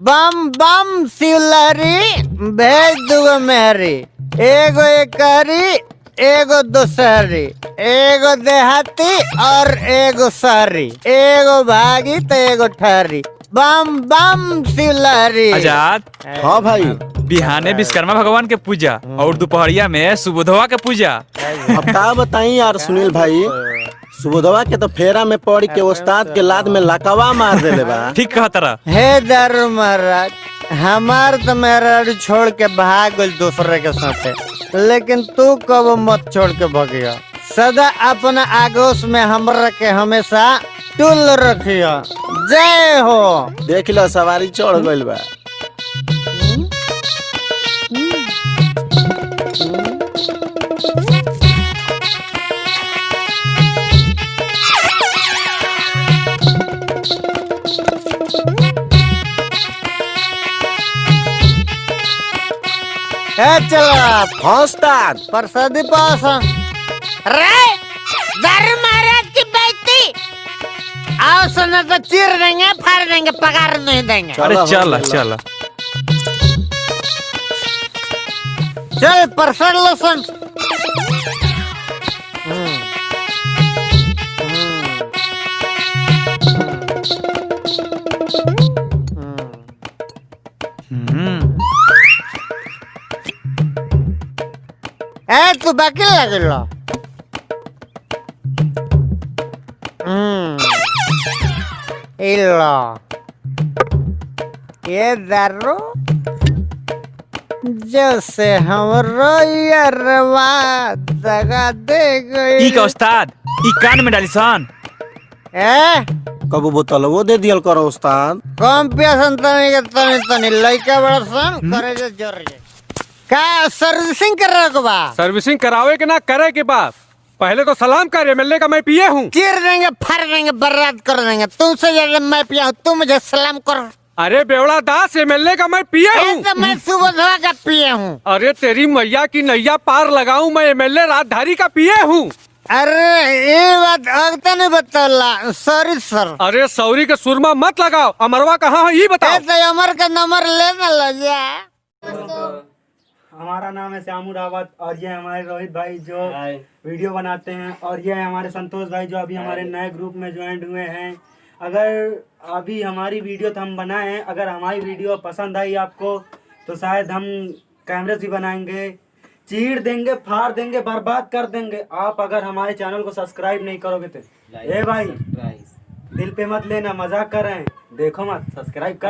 बम बम शिवलहरी भेज दूगो मेहरी, एगो एकहरी एगो दोसहरी, एगो देहाती और एगो शहरी, एगो भागी तो एगो ठहरी। बम बम शिवलहरी। आजाद, हाँ भाई। बिहाने विश्वकर्मा भगवान के पूजा और दोपहरिया में सुबोधवा के पूजा। अब का बताई यार सुनील भाई, सुबोधवा के तो फेरा में पड़ के उस्ताद के लाद में लकवा मार देले बा। ठीक कहा तरह। हे दारू महाराज, हमार तो मेहरारू छोड़ के भाग गइल दूसरे के साथे, लेकिन तू कब मत छोड़ के भगिया। सदा अपना आगोश में हमरा के हमेशा टुल रखिया। जय हो। देख लो सवारी चढ़ गइल बा। चलो हाँ उस्ताद। प्रसादी पास। रे दारू महाराज की बेटी, आओ सुनो तो चीर देंगे, फाड़ देंगे, पगार नहीं देंगे। अरे चल चल चल प्रसाद लो सुन। तू बाकी लगे लो। इल्लो ये दारू जैसे हमरो यारवा दगा दे गई। ई का उस्ताद, ई कान में डाली सन। कबो बोतल वो दे दियल करो उस्ताद। कम पियासन तनी के तनी लइका बड़ा सन करे जे जोर जे। का सर्विसिंग कर रहा को बा? सर्विसिंग करावे के ना करे के बाद पहले तो सलाम कर, एमएलए का मैं पिए हूँ। चीर देंगे, फाड़ देंगे, बर्बाद कर देंगे। तुमसे ज्यादा मैं पिया हूँ, तू मुझे सलाम कर। अरे बेवड़ा दास, एमएलए का मैं पिए हूँ। तो मैं सुबोधवा का पिए हूँ। अरे तेरी मैया की नैया पार लगाऊं, मैं एमएलए राजधारी का पिए हूँ। अरे ये बात अब तो नहीं बतला। सॉरी सर। अरे सौरी के सुरमा मत लगाओ। अमरवा कहाँ है ये बताओ। तो अमर का नंबर लेना लगा। हमारा नाम है श्यामू रावत और ये हमारे रोहित भाई जो वीडियो बनाते हैं, और ये हमारे संतोष भाई जो अभी हमारे नए ग्रुप में ज्वाइन हुए हैं। अगर अभी हमारी वीडियो तो हम बनाए हैं, अगर हमारी वीडियो पसंद आई आपको तो शायद हम कैमरे से बनाएंगे, चीर देंगे, फाड़ देंगे, बर्बाद कर देंगे। आप अगर हमारे चैनल को सब्सक्राइब नहीं करोगे तो ए भाई दिल पे मत लेना, मजाक कर रहे हैं, देखो मत, सब्सक्राइब कर।